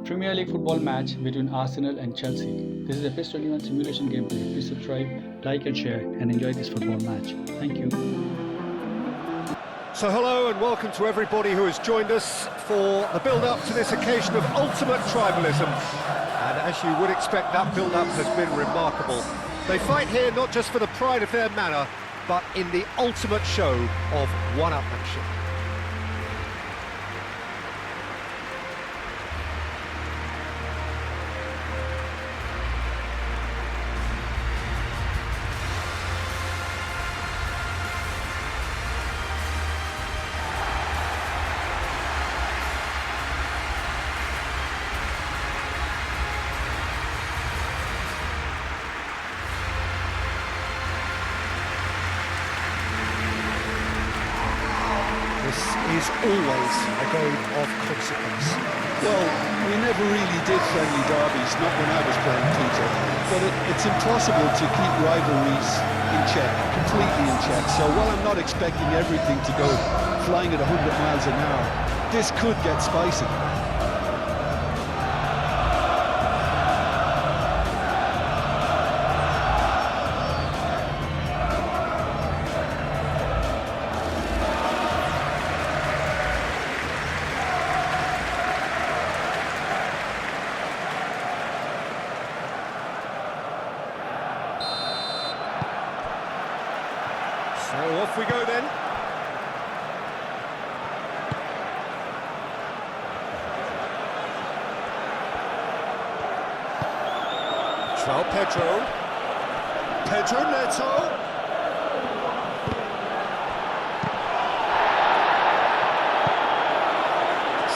Premier League football match between Arsenal and Chelsea. This is a PES 21 simulation gameplay. Please subscribe, like and share and enjoy this football match. Thank you. So hello and welcome to everybody who has joined us for the build-up to this occasion of ultimate tribalism. And as you would expect, that build-up has been remarkable. They fight here not just for the pride of their manor, but in the ultimate show of one-upmanship. This is always a game of consequence. Well, we never really did friendly derbies, not when I was playing, Peter. But it's impossible to keep rivalries in check, completely in check. So while I'm not expecting everything to go flying at 100 miles an hour, this could get spicy. So off we go then. João Pedro Neto.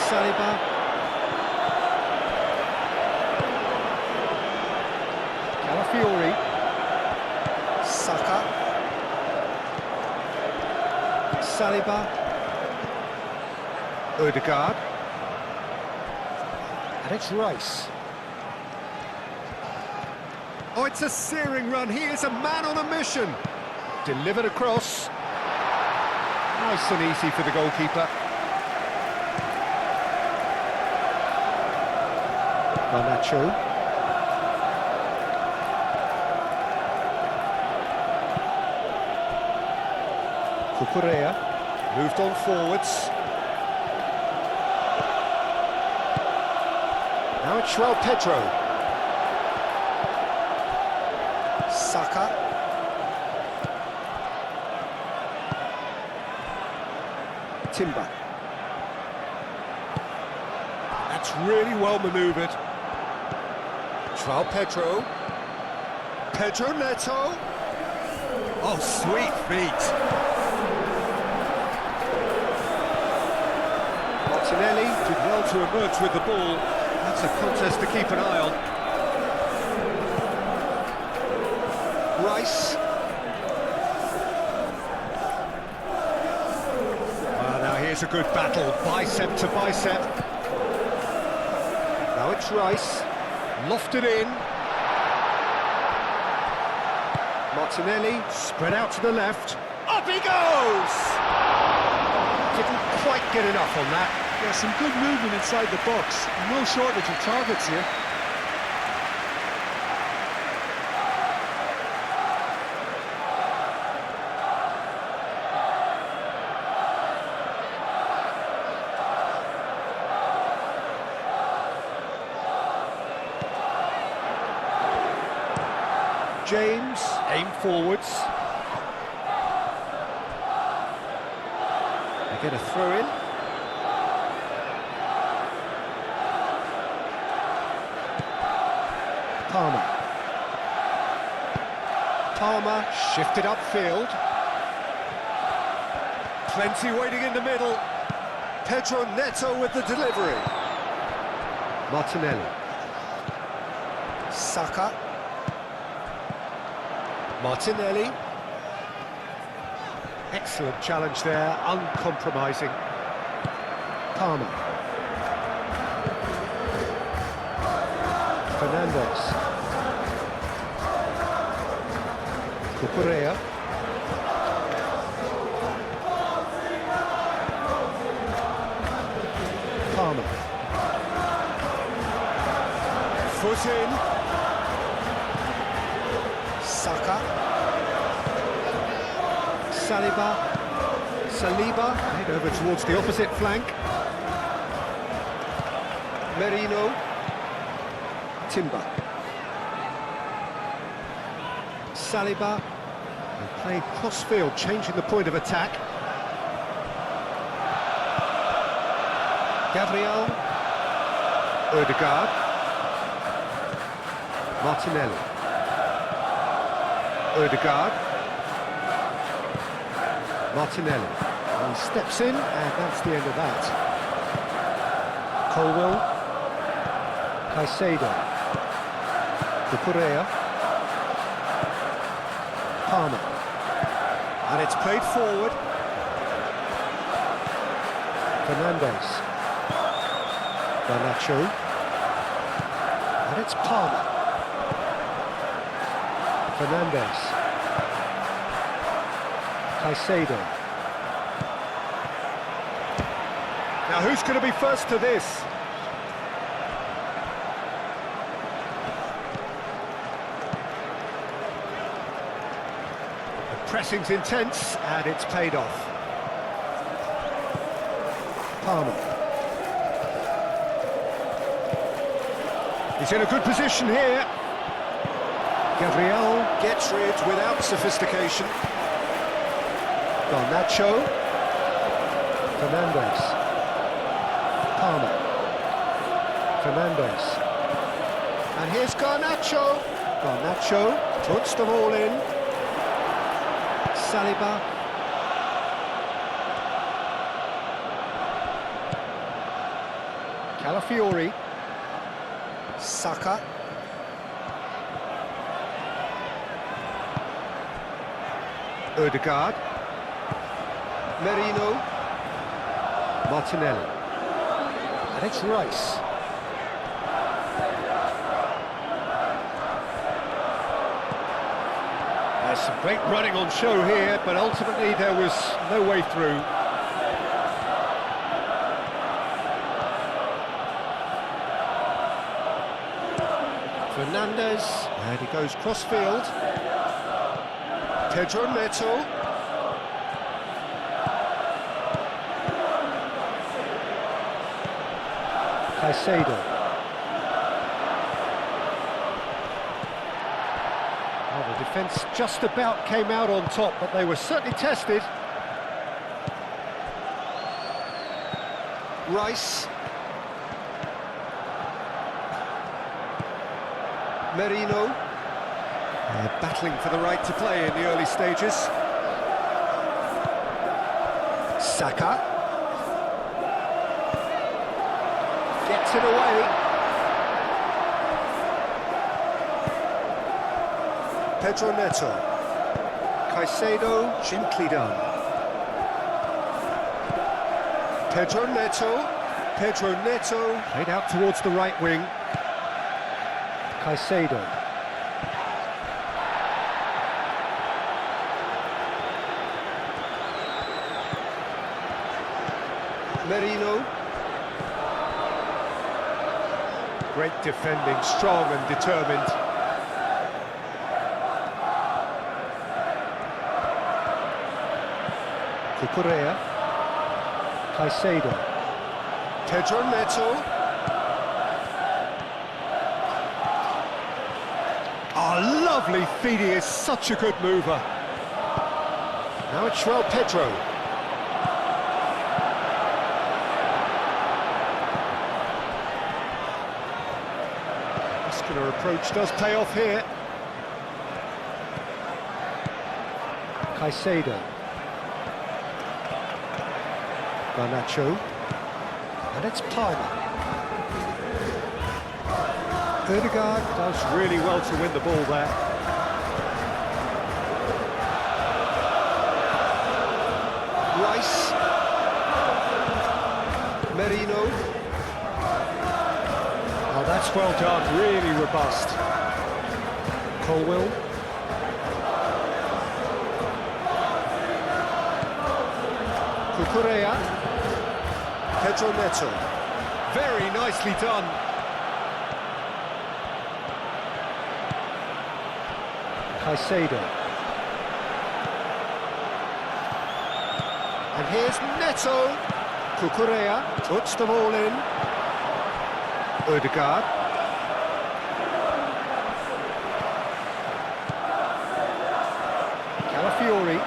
Saliba. Calafiori. Saka. Saliba, Odegaard, and it's Rice. Oh, it's a searing run. He is a man on a mission. Delivered across. Nice and easy for the goalkeeper. Garnacho. Cucurella moved on forwards. Now it's João Pedro. Saka. Timber. That's really well manoeuvred. João Pedro. Pedro Neto. Oh, sweet feet. Martinelli did well to emerge with the ball. That's a contest to keep an eye on. Rice. Well, now here's a good battle, bicep to bicep. Now it's Rice, lofted in. Martinelli, spread out to the left. Up he goes! Didn't quite get enough on that. Yeah, some good movement inside the box. No shortage of targets here. James, aim forwards. They get a throw in. Palmer shifted upfield. Plenty waiting in the middle. Pedro Neto with the delivery. Martinelli. Saka. Martinelli. Excellent challenge there, uncompromising. Palmer. Fernandez. Cucurella. Palmer. Foot in. Saka. Saliba, head over towards the opposite flank. Merino. Timber. Saliba. And playing cross-field, changing the point of attack. Gabriel. Odegaard. Martinelli. Odegaard. Martinelli. He steps in, and that's the end of that. Colwell. Caicedo. Cucurella. Palmer. And it's played forward. Fernandes. Garnacho. And it's Palmer. Fernandes. Caicedo. Now who's going to be first to this? The pressing's intense and it's paid off. Palmer. He's in a good position here. Gabriel gets rid without sophistication. Garnacho. Fernandes. Palmer. Fernandes. And here's Garnacho. Garnacho puts the ball in. Saliba. Calafiori. Saka. Odegaard. Merino. Martinelli. And it's Rice. There's some great running on show here, but ultimately there was no way through. Fernandes, and he goes cross-field. Pedro Neto. Caicedo. Well, the defence just about came out on top, but they were certainly tested. Rice. Merino. Battling for the right to play in the early stages. Saka. Gets it away. Pedro Neto. Caicedo, gently done. Pedro Neto. Pedro Neto. Played out towards the right wing. Caicedo. Merino. Great defending, strong and determined. Cucurella. Caicedo. Pedro Neto. Oh, lovely feed, he is such a good mover. Now it's João Pedro. Muscular approach does pay off here. Caicedo. Garnacho. And it's Palmer. Odegaard does really well to win the ball there. Rice. Merino. Oh, that's well done, really robust. Colwell. Cucurella. Pedro Neto. Very nicely done. Caicedo. And here's Neto. Cucurella puts them all in. Odegaard. Calafiori.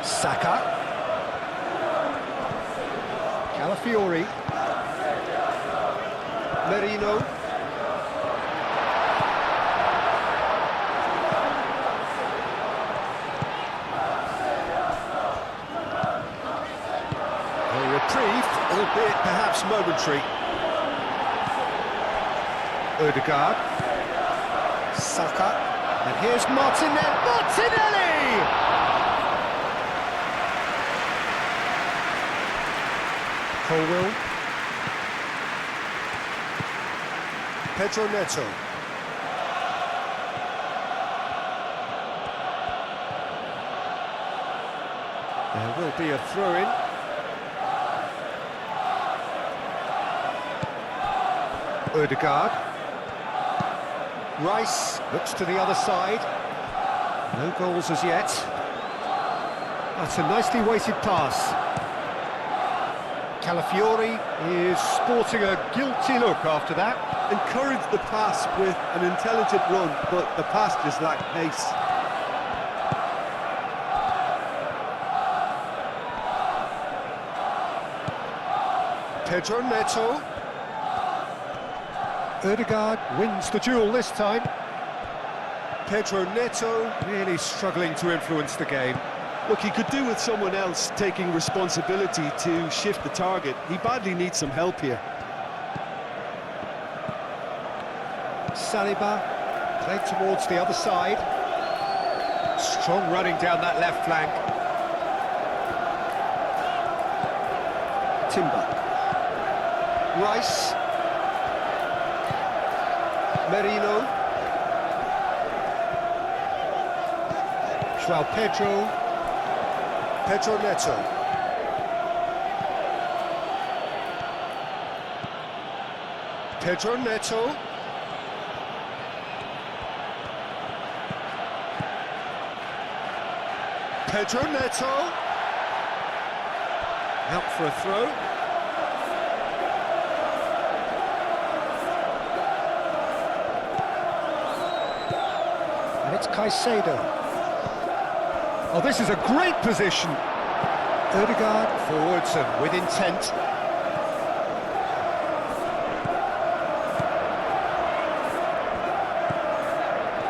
Saka. Calafiori. Merino. A reprieve, albeit perhaps momentary. Odegaard. Saka. And here's Martinelli! Colwill. Pedro Neto. There will be a throw-in. Odegaard. Rice looks to the other side. No goals as yet. That's a nicely weighted pass. Calafiori is sporting a guilty look after that. Encouraged the pass with an intelligent run, but the pass just lacked pace. Pedro Neto. Odegaard wins the duel this time. Pedro Neto really struggling to influence the game. Look, he could do with someone else taking responsibility to shift the target. He badly needs some help here. Saliba played towards the other side. Strong running down that left flank. Timber. Rice. Merino. João Pedro. Pedro Neto. Pedro Neto. Pedro Neto. Out for a throw. And it's Caicedo. Oh, this is a great position. Odegaard forwards and with intent.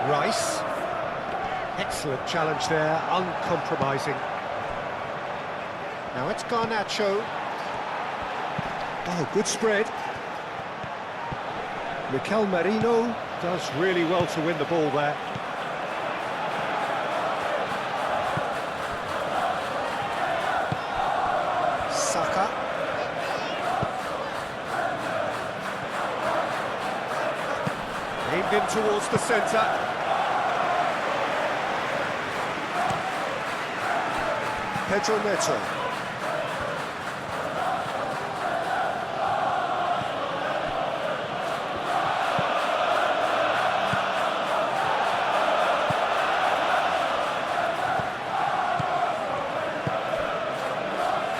Rice. Excellent challenge there, uncompromising. Now it's Garnacho. Oh, good spread. Mikel Merino does really well to win the ball there. Saka. Aimed in towards the centre. Pedro Neto.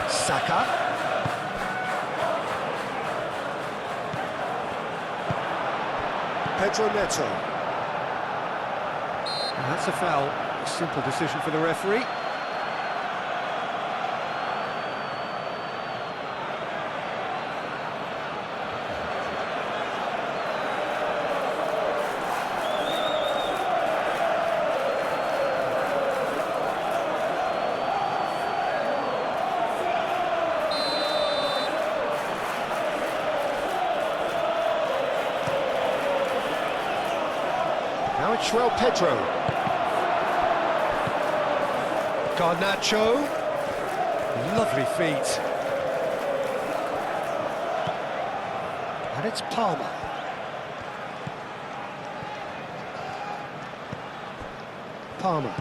Saka. Pedro Neto. And that's a foul. A simple decision for the referee. Now it's João Pedro. Garnacho. Lovely feet. And it's Palmer. Palmer.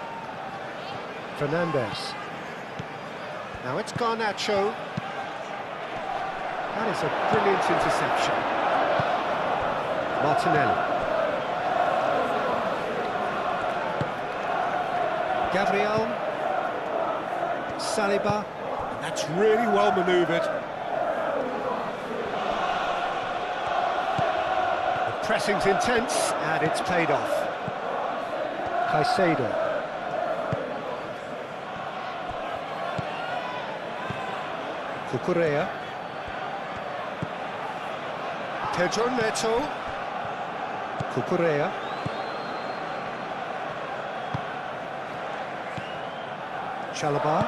Fernandes. Now it's Garnacho. That is a brilliant interception. Martinelli. Gabriel. Saliba. That's really well manoeuvred. The pressing's intense, and it's paid off. Caicedo. Cucurella. Pedro Neto. Cucurella. Chalobah.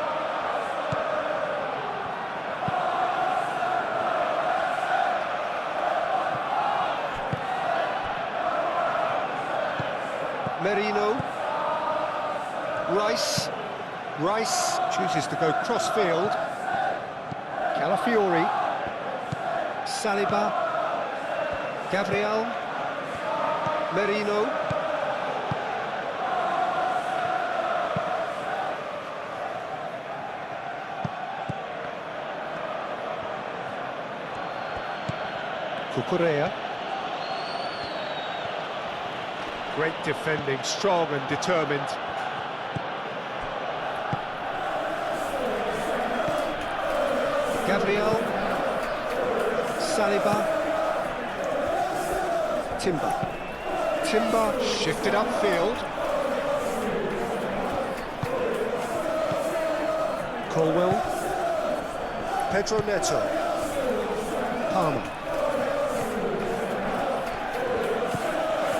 Merino. Rice chooses to go cross-field. Calafiori. Saliba. Gabriel. Merino. Cucurella. Great defending, strong and determined. Gabriel. Saliba. Timber shifted upfield. Colwell. Pedro Neto. Palmer.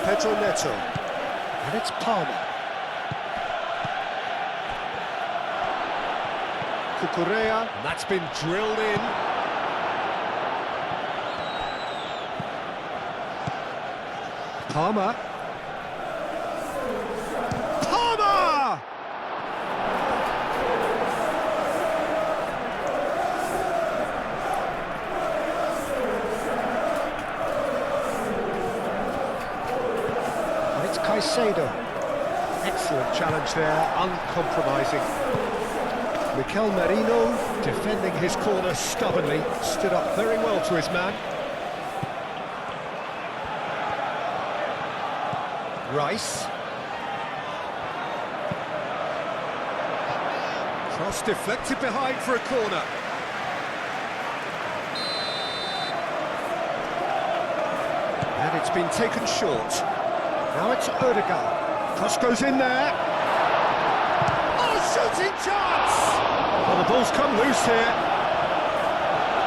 Pedro Neto. And it's Palmer. Cucurella. And that's been drilled in. Palmer. Palmer! And it's Caicedo. Excellent challenge there, uncompromising. Mikel Merino defending his corner stubbornly, stood up very well to his man. Rice. Cross deflected behind for a corner. And it's been taken short. Now it's Odegaard. Cross goes in there. Oh, shooting chance! Well, the ball's come loose here.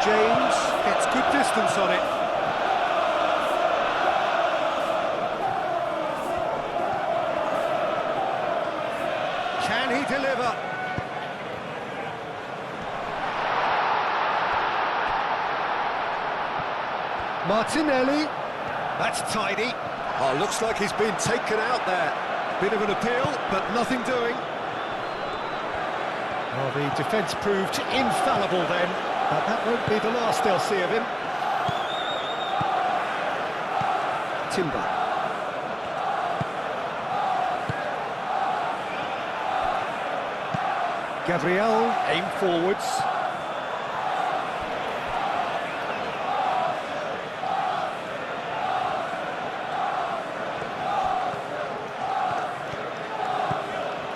James gets good distance on it. Can he deliver? Martinelli. That's tidy. Oh, looks like he's been taken out there. Bit of an appeal, but nothing doing. Oh, the defence proved infallible then, but that won't be the last they'll see of him. Timber. Gabriel, aim forwards.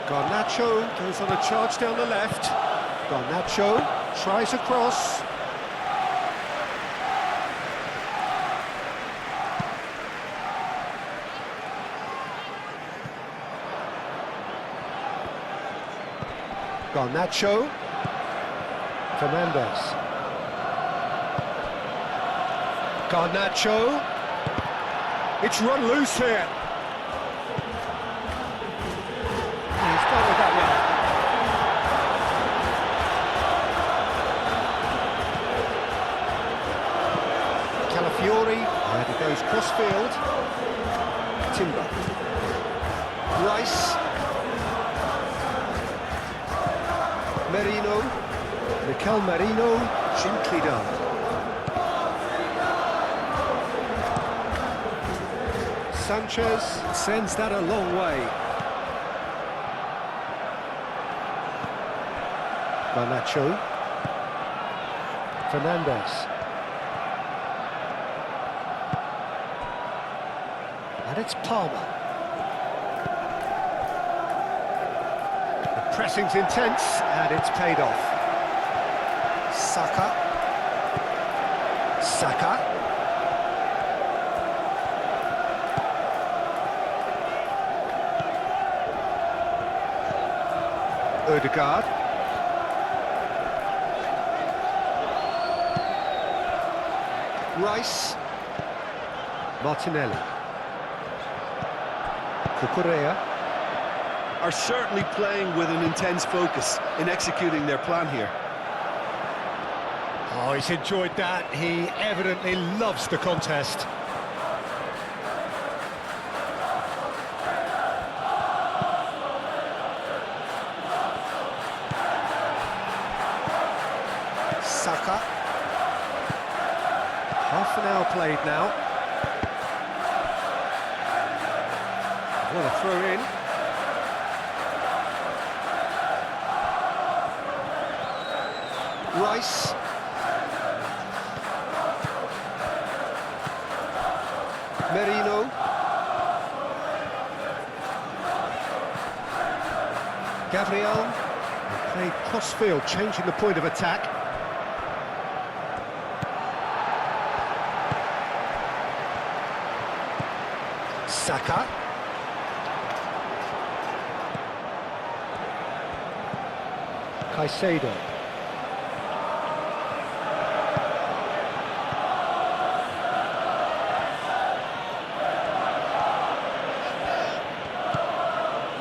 Garnacho goes on a charge down the left. Garnacho tries a cross. Garnacho. Fernandez. Garnacho. It's run loose here. He's done with that one. Calafiori. And it goes cross-field. Timber. Rice. Merino, Mikel Merino, gently done. Sanchez sends that a long way. Garnacho, Fernandez. And it's Palmer. Pressing's intense, and it's paid off. Saka. Odegaard. Rice. Martinelli. Cucurella. Are certainly playing with an intense focus in executing their plan here. Oh, he's enjoyed that. He evidently loves the contest. Saka. Half an hour played now. What a throw in. Rice. Merino. Gabriel. Played cross-field, changing the point of attack. Saka. Caicedo.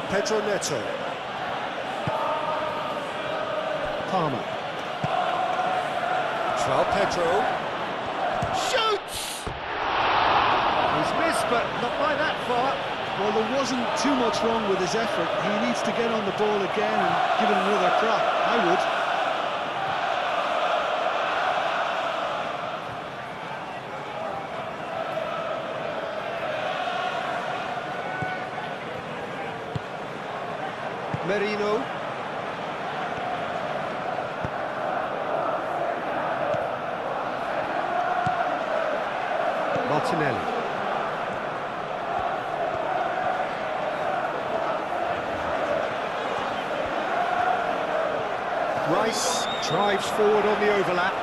Pedro Neto. Palmer. João Pedro. Shoots! He's missed, but not by that far. Well, there wasn't too much wrong with his effort. He needs to get on the ball again and give it another crack. I would. Merino. Martinelli. Rice drives forward on the overlap.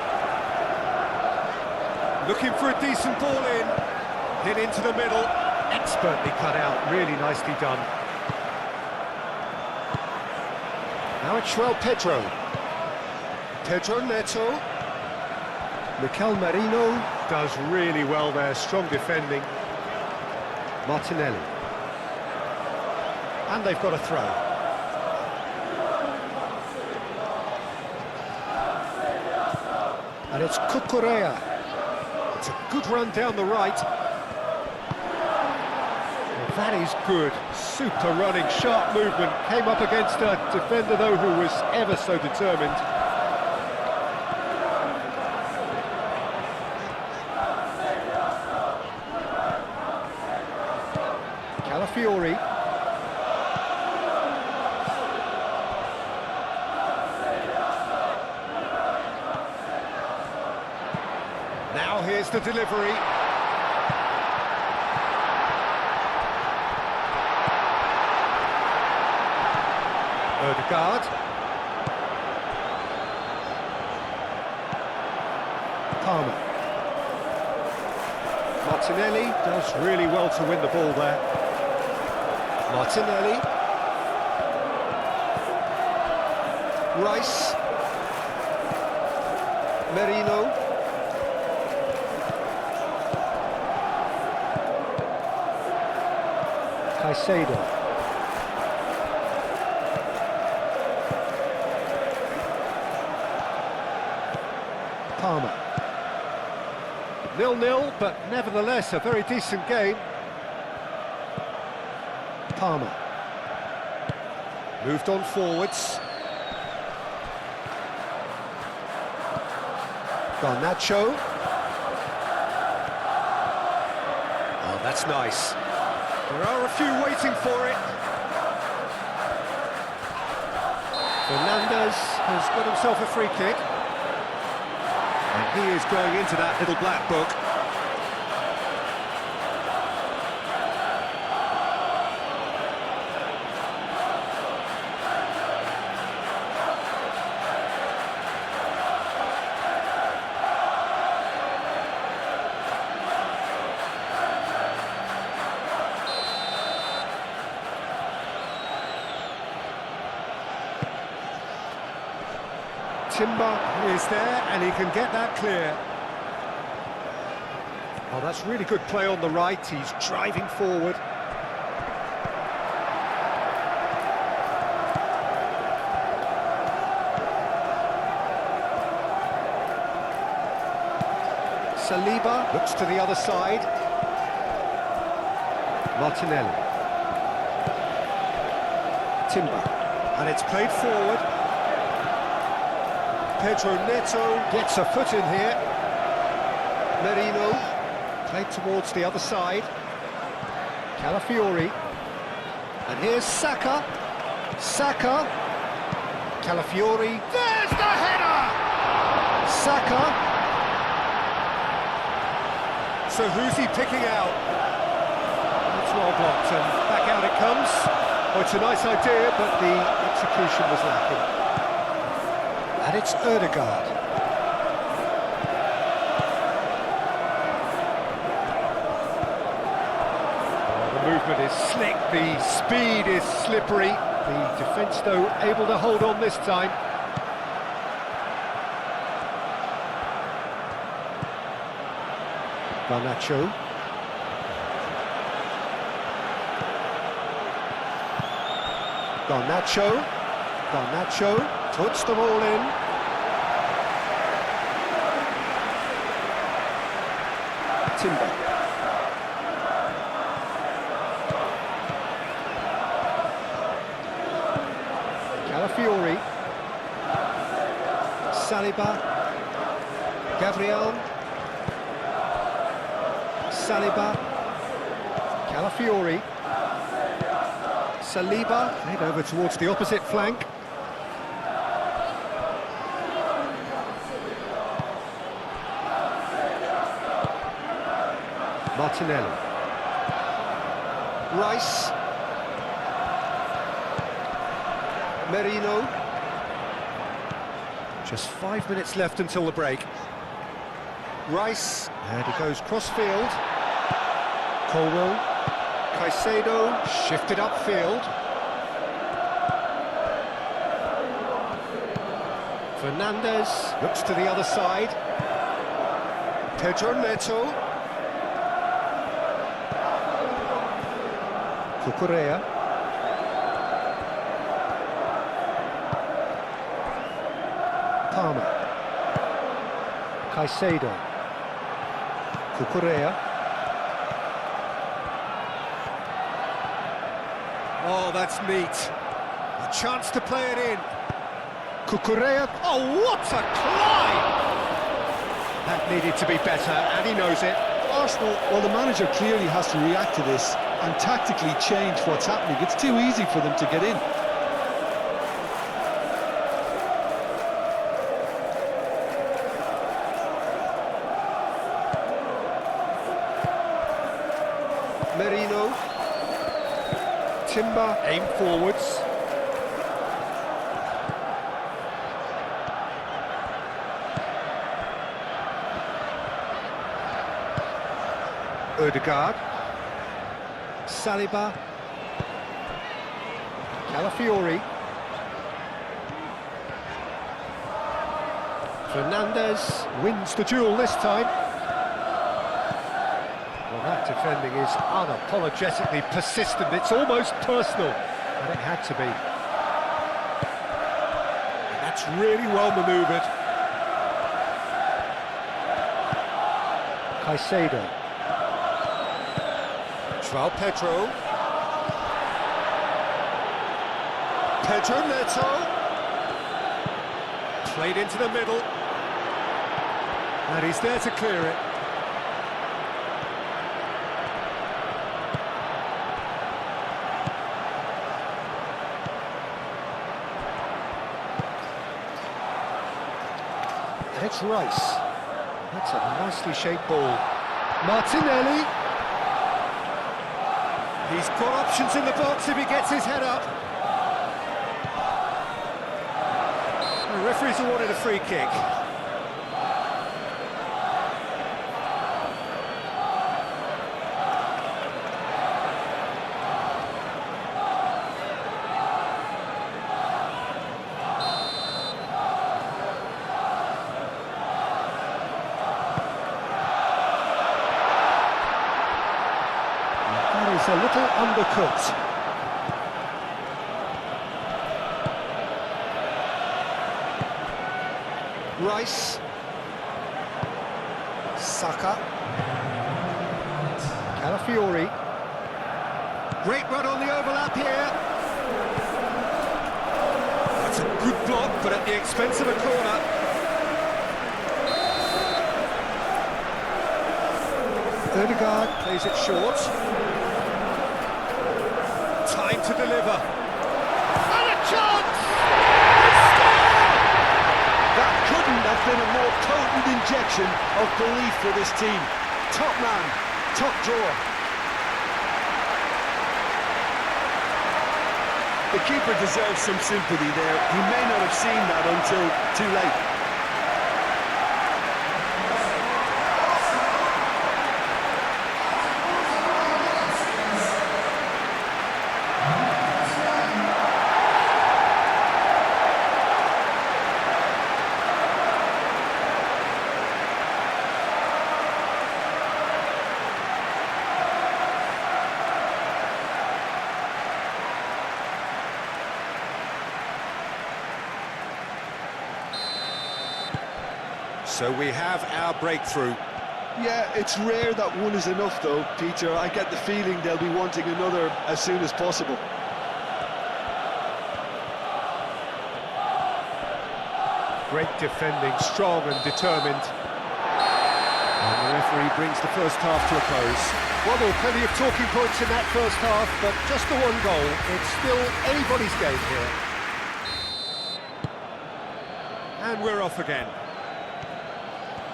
Looking for a decent ball in. Hit into the middle. Expertly cut out. Really nicely done. Now it's João Pedro. Pedro Neto. Mikel Merino does really well there, strong defending. Martinelli. And they've got a throw. And it's Cucurella. It's a good run down the right. Well, that is good. Super running, sharp movement. Came up against a defender, though, who was ever so determined. Calafiori. Now here's the delivery. Odegaard. Palmer. Martinelli does really well to win the ball there. Martinelli. Rice. Merino. Caicedo. Palmer. 0-0, but nevertheless a very decent game. Palmer. Moved on forwards. Garnacho. Oh, that's nice. There are a few waiting for it. Fernandez has got himself a free kick. And he is going into that little black book. Timber is there, and he can get that clear. Oh, that's really good play on the right. He's driving forward. Saliba looks to the other side. Martinelli. Timber. And it's played forward. Pedro Neto gets a foot in here. Merino played towards the other side. Calafiori. And here's Saka. Saka. Calafiori. There's the header! Saka. So who's he picking out? It's well blocked, and back out it comes. Oh, it's a nice idea, but the execution was lacking. And it's Ødegaard. Oh, the movement is slick, the speed is slippery. The defence, though, able to hold on this time. Garnacho. Garnacho. Garnacho puts them all in. Timber. Calafiori. Saliba. Gabriel. Saliba, Calafiori, Saliba, played over towards the opposite flank. Martinelli, Rice, Merino. Just 5 minutes left until the break. Rice, and he goes cross-field. Colwell, Caicedo, shifted upfield. Fernandez looks to the other side. Pedro Neto. Cucurella. Palmer. Caicedo. Cucurella. Oh, that's neat. A chance to play it in. Cucurella. Oh, what a climb! That needed to be better, and he knows it. Arsenal, well, the manager clearly has to react to this and tactically change what's happening. It's too easy for them to get in. Merino. Timber, aim forwards. Ødegaard. Saliba. Calafiori. Fernandez wins the duel this time. Well, that defending is unapologetically persistent. It's almost personal, and it had to be. And that's really well manoeuvred. Caicedo. João Pedro. Pedro Neto. Played into the middle. And he's there to clear it. And it's Rice. That's a nicely shaped ball. Martinelli. He's got options in the box if he gets his head up. The referee's awarded a free kick. He's a little undercooked. Rice. Saka. Calafiori. Great run on the overlap here. That's a good block, but at the expense of a corner. Ødegaard plays it short. Time to deliver. And a chance! That couldn't have been a more potent injection of belief for this team. Top man, top drawer. The keeper deserves some sympathy there. He may not have seen that until too late. So we have our breakthrough. Yeah, it's rare that one is enough though, Peter. I get the feeling they'll be wanting another as soon as possible. Great defending, strong and determined. And the referee brings the first half to a close. Well, there were plenty of talking points in that first half, but just the one goal. It's still anybody's game here. And we're off again.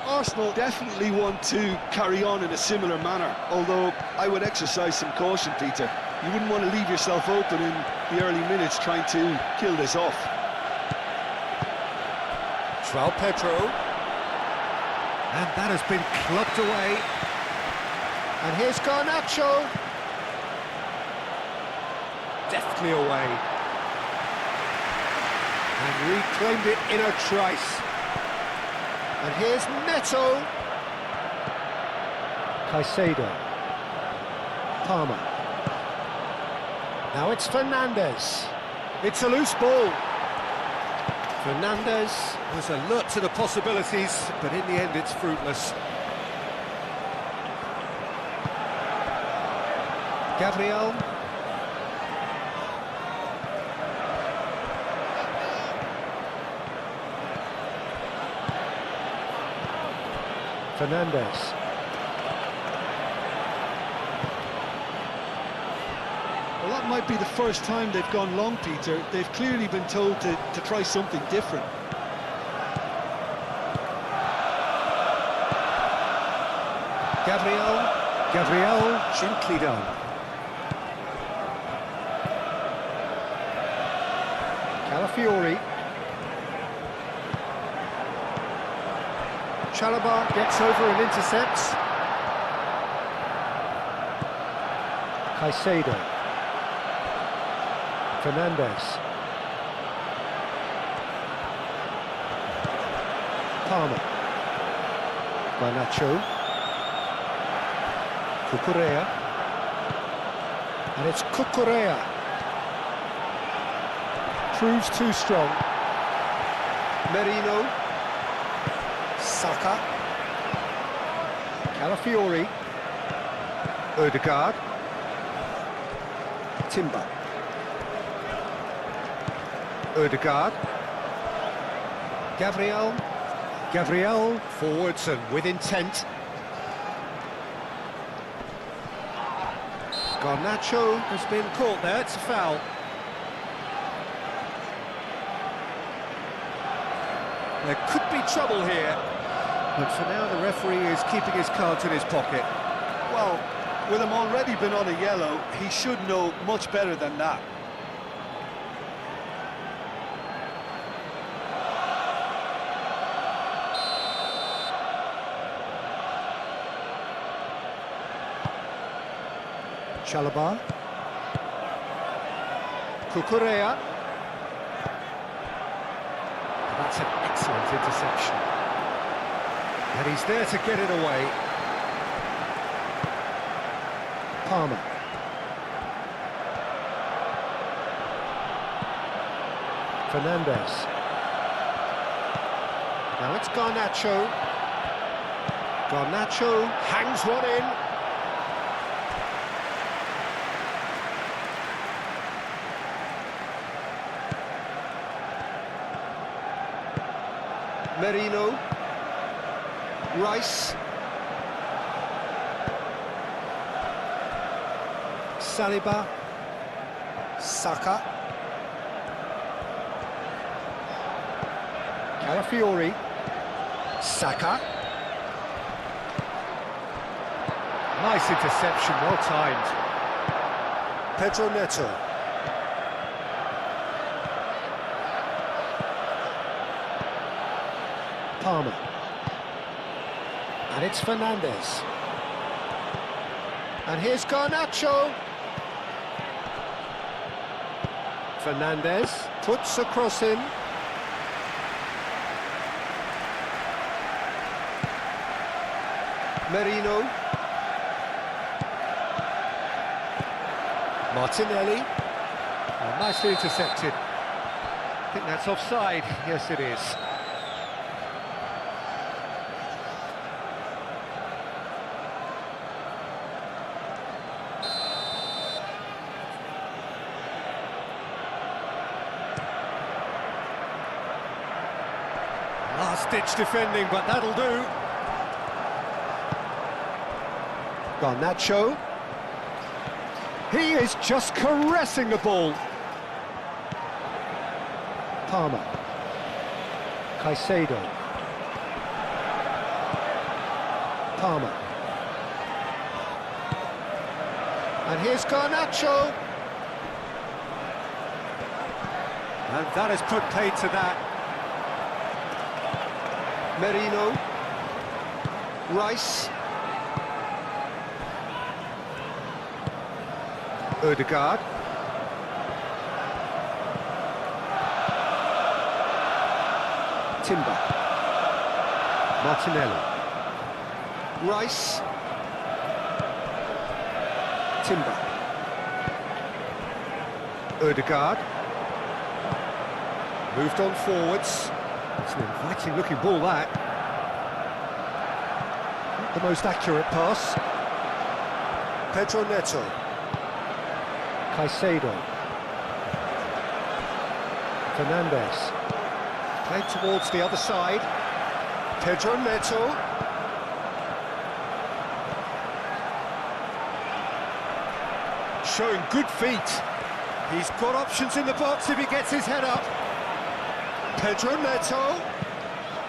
Arsenal definitely want to carry on in a similar manner, although I would exercise some caution, Peter. You wouldn't want to leave yourself open in the early minutes trying to kill this off. João Pedro. And that has been clubbed away. And here's Garnacho. Deftly away. And reclaimed it in a trice. And here's Neto. Caicedo. Palmer. Now it's Fernandes. It's a loose ball. Fernandes was alert to the possibilities, but in the end it's fruitless. Gabriel. Fernandes. Well, that might be the first time they've gone long, Peter. They've clearly been told to try something different. Gabriel, gently done. Calafiori. Chalobah gets over and intercepts. Caicedo. Fernandes. Palmer. Garnacho. Cucurella. And it's Cucurella. Proves too strong. Merino. Saka. Calafiori. Ødegaard. Timber. Ødegaard. Gabriel forwards and with intent. Garnacho has been caught there, it's a foul. There could be trouble here, but for now the referee is keeping his cards in his pocket. Well, with him already been on a yellow, he should know much better than that. Chalobah. Cucurella. That's an excellent interception. And he's there to get it away. Palmer. Fernandez. Now it's Garnacho. Garnacho hangs one in. Merino. Rice. Saliba. Saka. Calafiori. Saka. Nice interception, well timed. Pedro Neto. Palmer. And it's Fernandez. And here's Garnacho. Fernandez puts a cross in. Merino. Martinelli. Oh, nicely intercepted. I think that's offside. Yes, it is. Last-ditch defending, but that'll do. Garnacho. He is just caressing the ball. Palmer. Caicedo. Palmer. And here's Garnacho. And that has put paid to that. Merino. Rice. Ødegaard. Timber. Martinelli. Rice. Timber. Ødegaard. Moved on forwards. It's an inviting looking ball, that. Not the most accurate pass. Pedro Neto. Caicedo. Fernandez. Played towards the other side. Pedro Neto. Showing good feet. He's got options in the box if he gets his head up. Pedro Neto.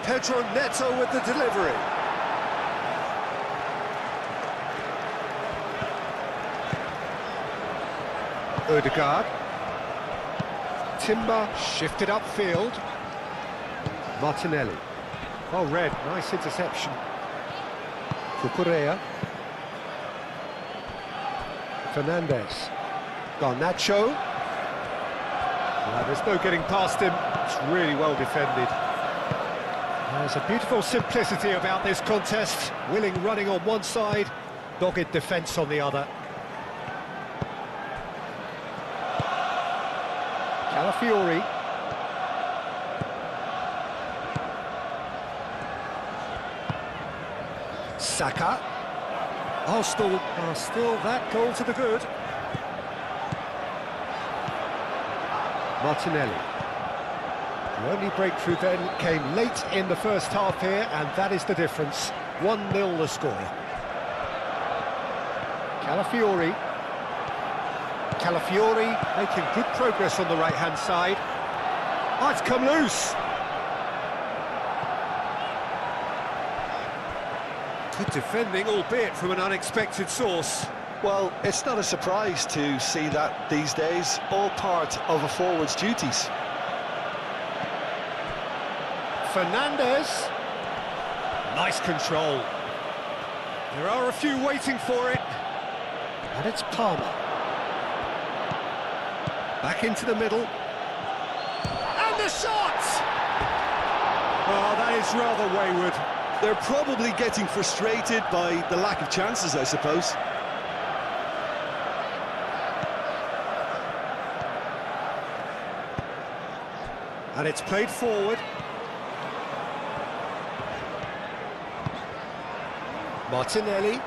Pedro Neto with the delivery. Ødegaard. Timber shifted upfield. Martinelli. Well read, nice interception. Cucurella. Fernandez. Garnacho. There's no getting past him. It's really well defended. There's a beautiful simplicity about this contest. Willing running on one side, dogged defence on the other. Calafiori. Saka. Arsenal are still that goal to the good. Martinelli. The only breakthrough then came late in the first half here, and that is the difference. 1-0 the score. Calafiori. Calafiori making good progress on the right-hand side. Oh, it's come loose. Good defending, albeit from an unexpected source. Well, it's not a surprise to see that these days, all part of a forward's duties. Fernandez. Nice control. There are a few waiting for it. And it's Palmer. Back into the middle. And the shot! Oh, that is rather wayward. They're probably getting frustrated by the lack of chances, I suppose. And it's played forward. Martinelli.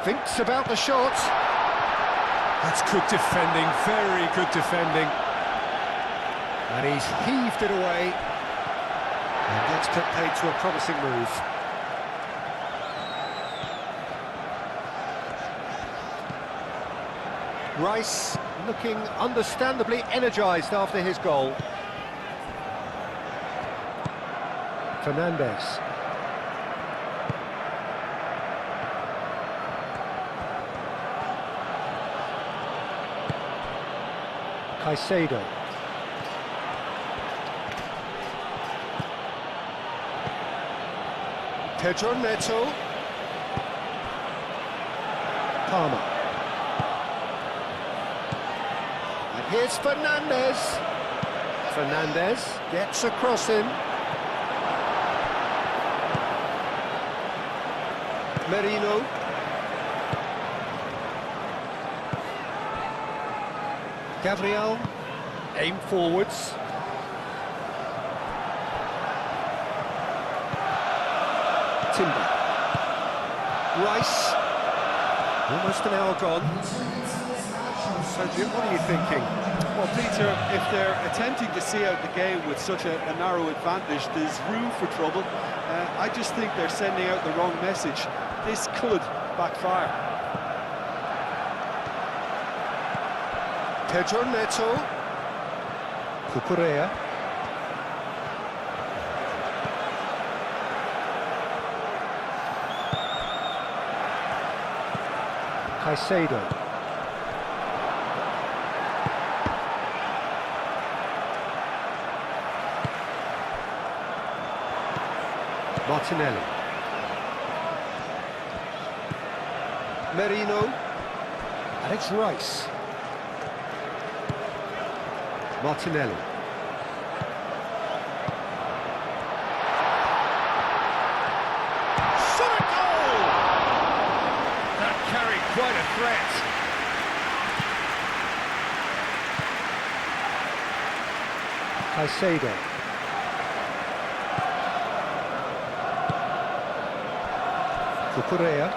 Thinks about the shot. That's good defending, very good defending. And he's heaved it away. And that's put paid to a promising move. Rice looking understandably energised after his goal. Fernandez. Caicedo. Pedro Neto. Palmer. And here's Fernandez. Fernandez gets across him. Merino. Gabriel, aim forwards. Timber. Rice. Almost an hour gone. So, Jim, what are you thinking? Well, Peter, if they're attempting to see out the game with such a narrow advantage, there's room for trouble. I just think they're sending out the wrong message. This could backfire. Pedro Neto. Cucurella. Caicedo. Martinelli. Merino. And it's Rice. Martinelli. Shot a goal! That carried quite a threat. Caicedo. Cucurella.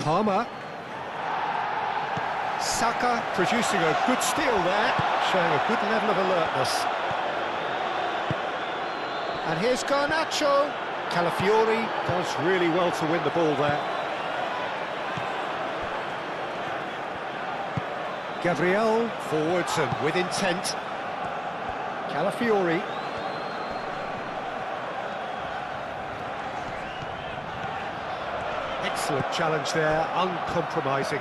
Palmer. Saka producing a good steal there, showing a good level of alertness. And here's Garnacho. Calafiori does really well to win the ball there. Gabriel forwards and with intent. Calafiori. Excellent challenge there, uncompromising.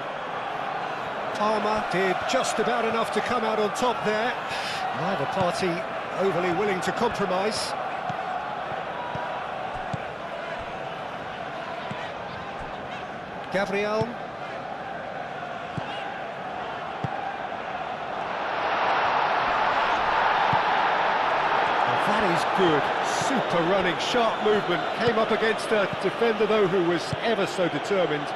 Palmer did just about enough to come out on top there. Neither party overly willing to compromise. Gabriel. That is good. Super running, sharp movement. Came up against a defender, though, who was ever so determined.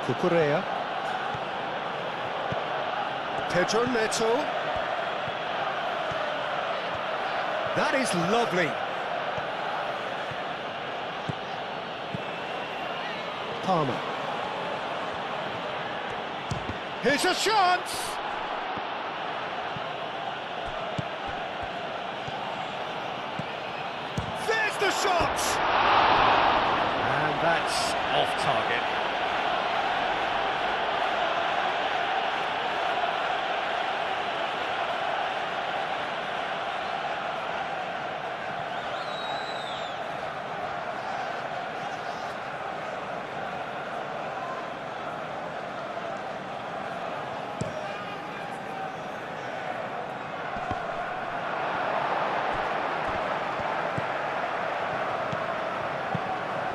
Cucurella. Pedro Neto. That is lovely. Palmer. Here's a chance! There's the shot! And that's off target.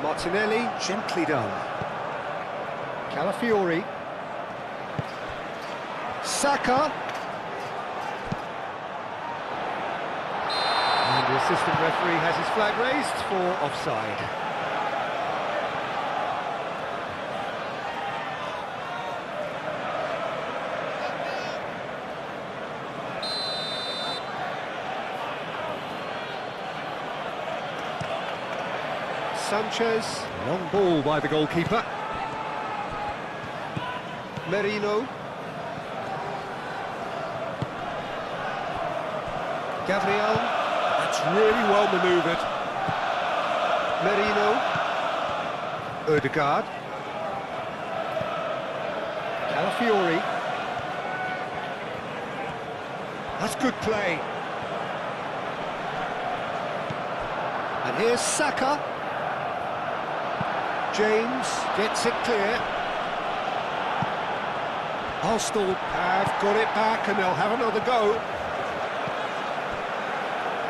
Martinelli, gently done. Calafiori. Saka. And the assistant referee has his flag raised for offside. Sanchez, long ball by the goalkeeper. Merino. Gabriel, that's really well manoeuvred. Merino. Ødegaard. Calafiori. That's good play. And here's Saka. James gets it clear. Arsenal have got it back and they'll have another go.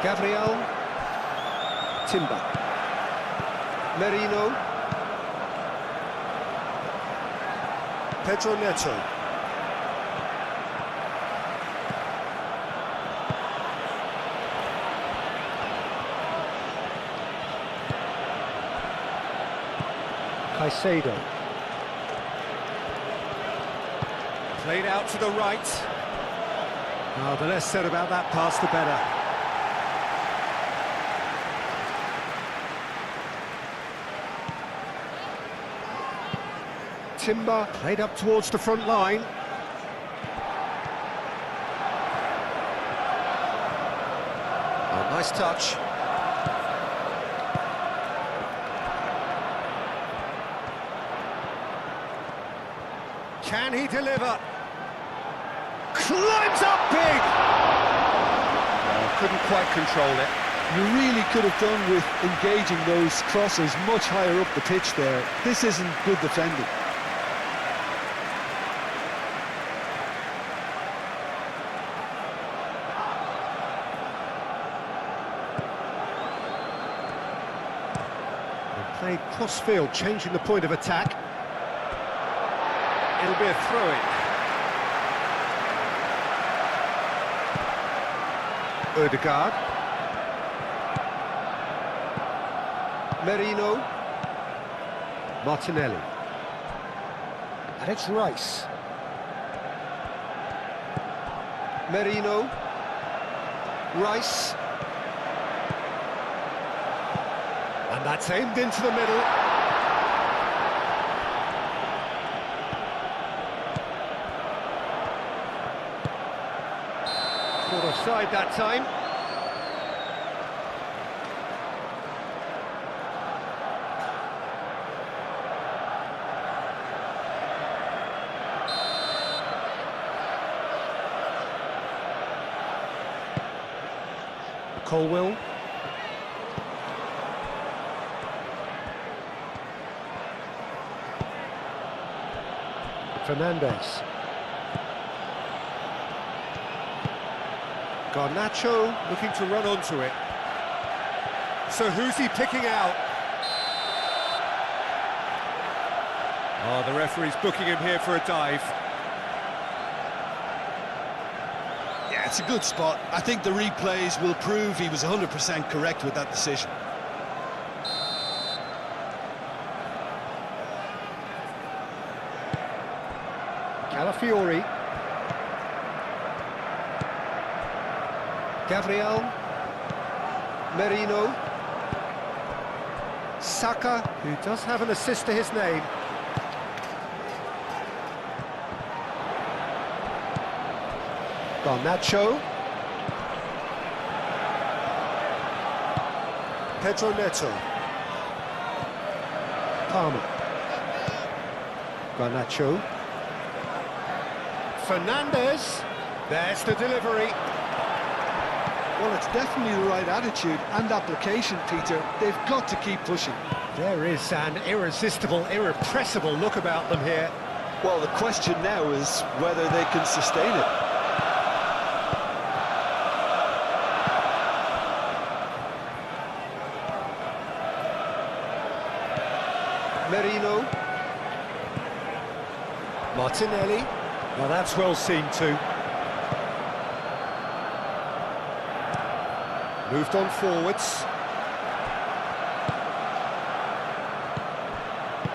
Gabriel. Timber. Merino. Pedro Neto. Caicedo. Played out to the right. Oh, the less said about that pass, the better. Timber played up towards the front line. Oh, nice touch. Can he deliver? Climbs up big! Oh, couldn't quite control it. You really could have done with engaging those crosses much higher up the pitch there. This isn't good defending. Played cross-field, changing the point of attack. It'll be a throw-in. Ødegaard. Merino. Martinelli. And it's Rice. Merino. Rice. And that's aimed into the middle. Caught offside that time. Colwill. Fernandes. Garnacho looking to run onto it. So who's he picking out? Oh, the referee's booking him here for a dive. Yeah, it's a good spot. I think the replays will prove he was 100% correct with that decision. Calafiori. Gabriel. Merino. Saka, who does have an assist to his name. Garnacho. Pedro Neto. Palmer. Garnacho. Fernandes. There's the delivery. Well, it's definitely the right attitude and application, Peter. They've got to keep pushing. There is an irresistible, irrepressible look about them here. Well, the question now is whether they can sustain it. Merino. Martinelli. Well, that's well seen too. Moved on forwards.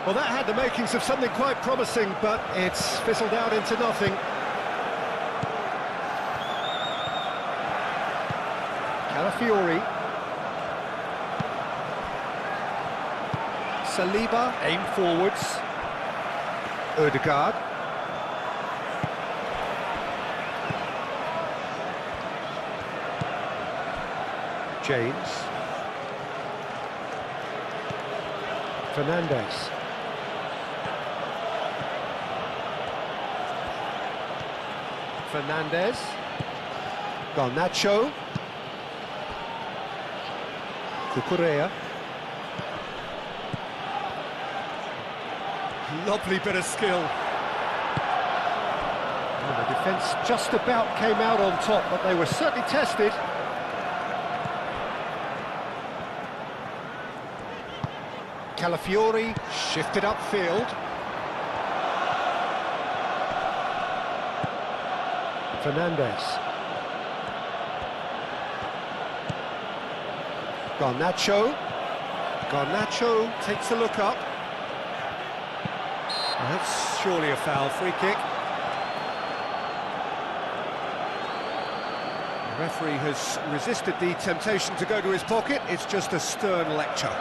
Well, that had the makings of something quite promising, but it's fizzled out into nothing. Calafiori. Saliba, aim forwards. Ødegaard. James. Fernandes. Fernandes. Garnacho. Cucurella. Lovely bit of skill. Well, the defence just about came out on top, but they were certainly tested. Calafiori shifted upfield. Fernandes. Garnacho. Garnacho takes a look up. That's surely a foul, free kick. The referee has resisted the temptation to go to his pocket. It's just a stern lecture.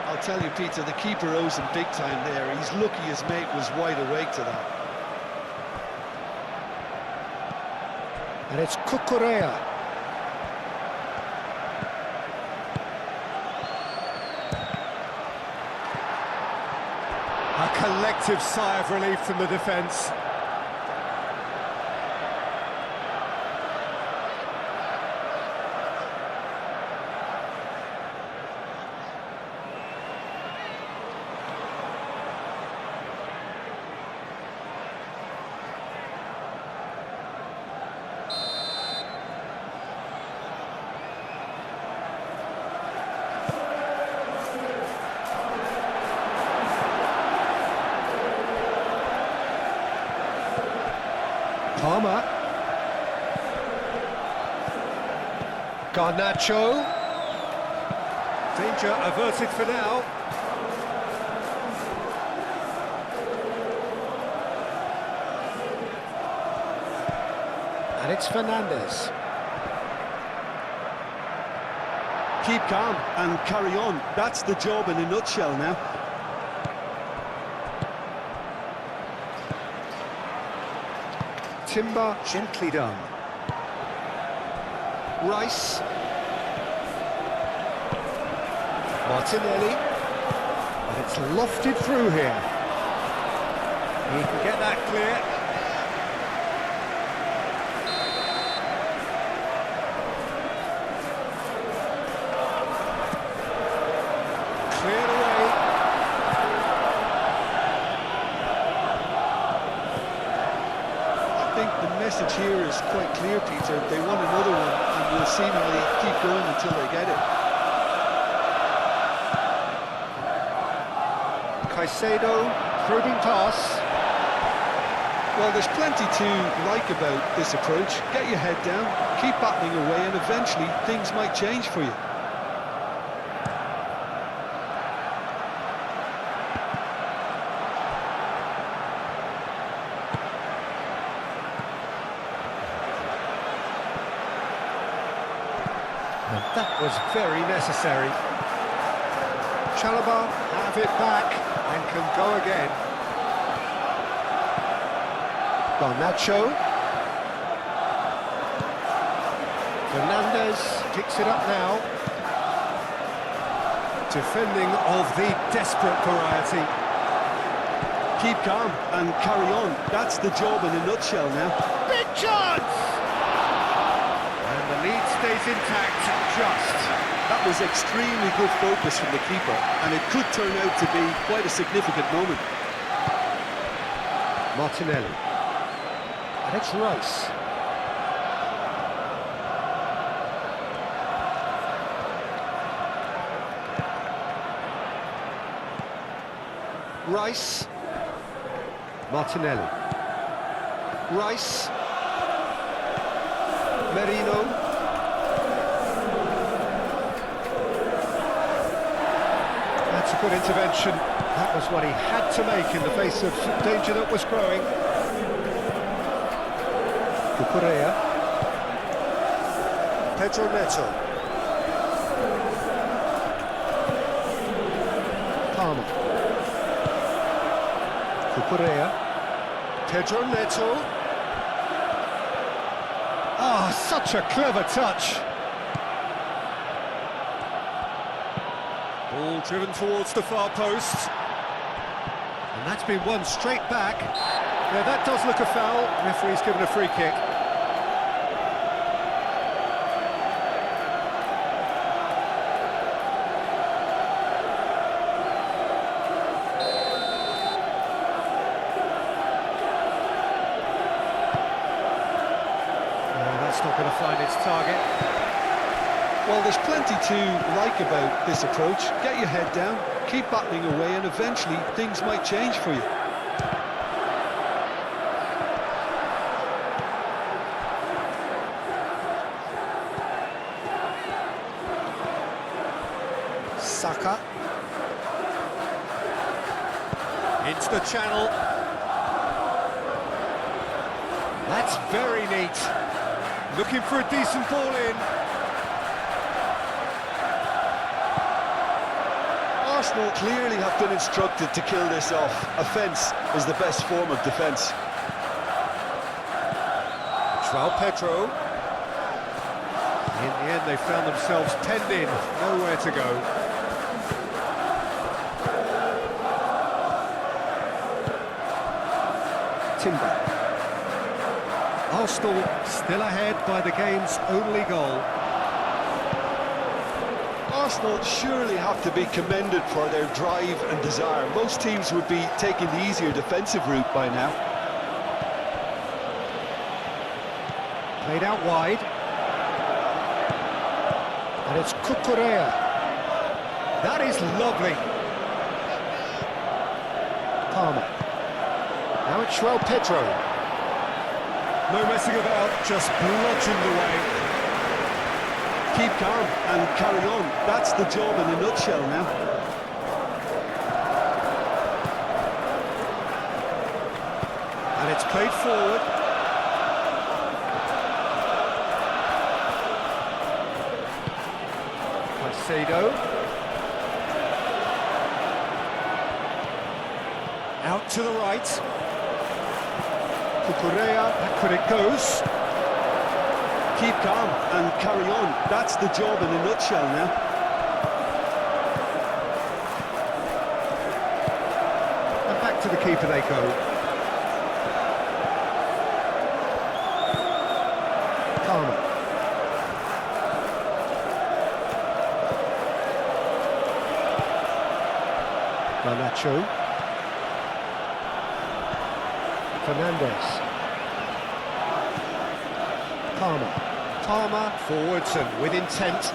I'll tell you, Peter, the keeper owes him big time there. He's lucky his mate was wide awake to that. And it's Cucurella. A collective sigh of relief from the defence. Palmer. Garnacho. Danger averted for now. And it's Fernandes. Keep calm and carry on. That's the job in a nutshell now. Timber gently done. Rice. Martinelli. And it's lofted through here. He can get that clear. Cleared away. I think the message here is quite clear, Peter. They want another one and will seemingly keep going until they get it. Caicedo, probing pass. Well, there's plenty to like about this approach. Get your head down, keep battling away, and eventually things might change for you. And that was very necessary. Chalobah have it back and can go again. Garnacho. Fernandes picks it up now. Defending of the desperate variety. Keep calm and carry on. That's the job in a nutshell now. Big chance! And the lead stays intact, just. That was extremely good focus from the keeper, and it could turn out to be quite a significant moment. Martinelli. And it's Rice. Rice. Martinelli. Rice. Merino. That's a good intervention. That was what he had to make in the face of danger that was growing. Cucurella. Pedro Neto. Palmer. Cucurella. Pedro Neto. Ah, such a clever touch. Ball driven towards the far post. And that's been won straight back. Yeah, that does look a foul. Referee's given a free kick. That's not going to find its target. Well, there's plenty to like about this approach. Get your head down, keep battling away, and eventually things might change for you. Saka. Into the channel. That's very neat. Looking for a decent ball in. Arsenal clearly have been instructed to kill this off. Offence is the best form of defence. João Pedro. In the end, they found themselves penned in, nowhere to go. Timber. Arsenal still ahead by the game's only goal. Arsenal surely have to be commended for their drive and desire. Most teams would be taking the easier defensive route by now. Played out wide. And it's Cucurella. That is lovely. Palmer. Now it's João Pedro. No messing about, just bludgeoned away. Keep calm and carry on. That's the job in a nutshell now. And it's played forward. Caicedo. Out to the right. Cucurella, back when it goes. Keep calm and carry on. That's the job in a nutshell now. And back to the keeper they go. Palmer. Garnacho. Fernandes. Palmer. Palmer forwards and with intent.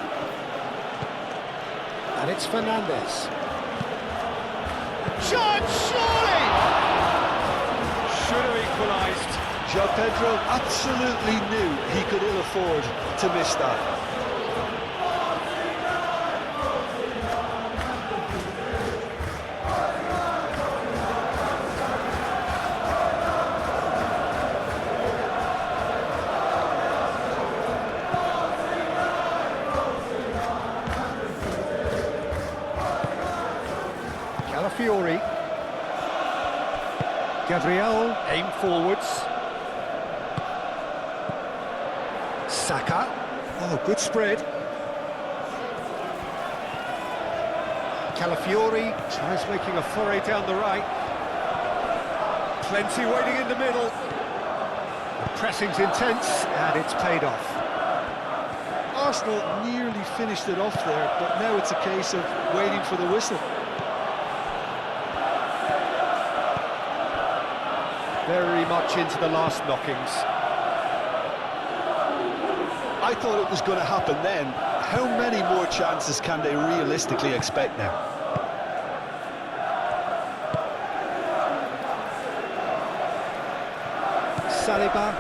And it's Fernandes. Shot, surely! Should have equalised. João Pedro absolutely knew he could ill afford to miss that. Fiori. Gabriel aim forwards. Saka. Oh, good spread. Calafiori tries making a foray down the right. Plenty waiting in the middle. The pressing's intense and it's paid off. Arsenal nearly finished it off there, but now it's a case of waiting for the whistle. Very much into the last knockings. I thought it was going to happen then. How many more chances can they realistically expect now? Saliba.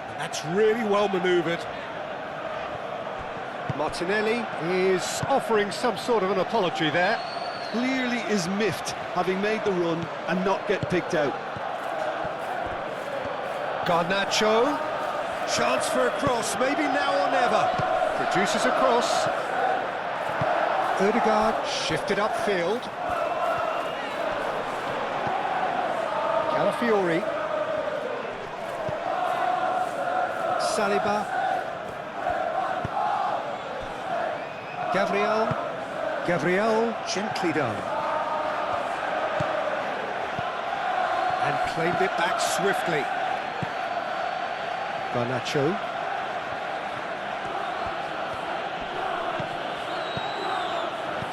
And that's really well manoeuvred. Martinelli is offering some sort of an apology there. Clearly is miffed, having made the run and not get picked out. Garnacho, chance for a cross, maybe now or never. Produces a cross. Ødegaard shifted upfield. Calafiori. Saliba. Gabriel, gently done. And claimed it back swiftly. Garnacho.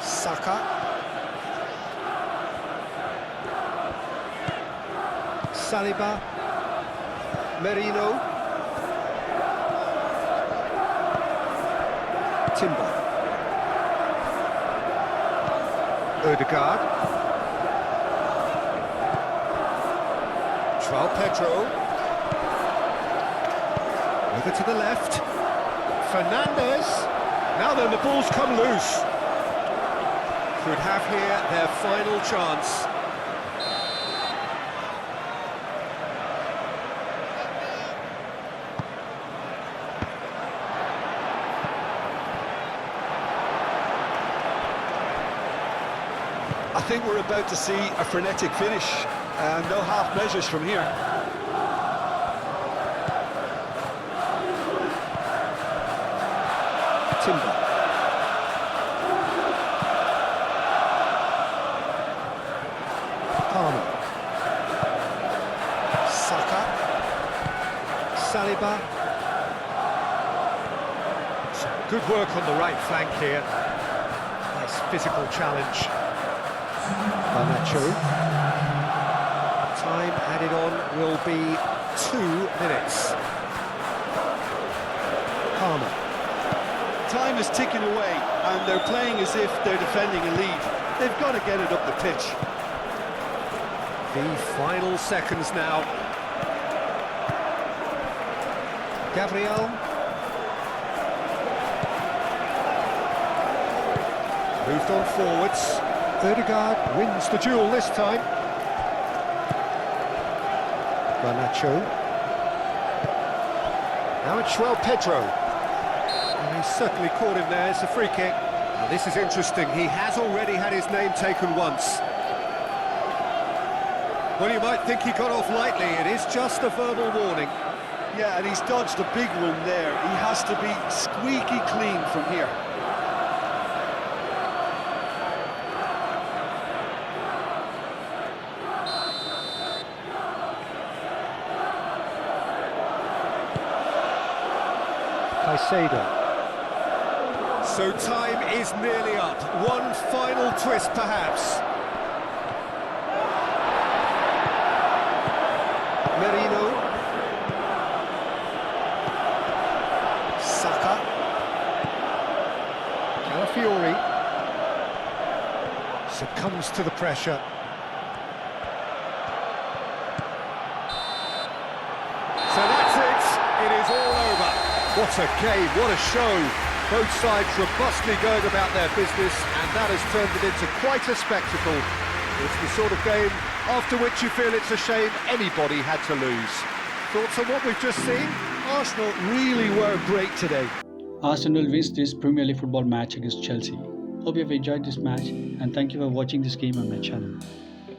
Saka. Saliba. Merino. Timber. Ødegaard. João Pedro. Over to the left. Fernandes. Now then, the ball's come loose. Could have here their final chance. I think we're about to see a frenetic finish, and no half measures from here. Timber. Palmer. Saka. Saliba. Good work on the right flank here. Nice physical challenge. Garnacho. Time added on will be 2 minutes. Palmer. Time is ticking away, and they're playing as if they're defending a lead. They've got to get it up the pitch. The final seconds now. Gabriel. Moved on forwards. Ødegaard wins the duel this time. Garnacho. Now it's João Pedro. And he certainly caught him there. It's a free kick. Now this is interesting. He has already had his name taken once. Well, you might think he got off lightly. It is just a verbal warning. Yeah, and he's dodged a big one there. He has to be squeaky clean from here. So time is nearly up. One final twist, perhaps. Merino. Saka. Calafiori. Succumbs to the pressure. So that's it. It is all over. What a game, what a show. Both sides robustly going about their business, and that has turned it into quite a spectacle. It's the sort of game after which you feel it's a shame anybody had to lose. Thoughts on what we've just seen? Arsenal really were great today. Arsenal wins this Premier League football match against Chelsea. Hope you have enjoyed this match, and thank you for watching this game on my channel.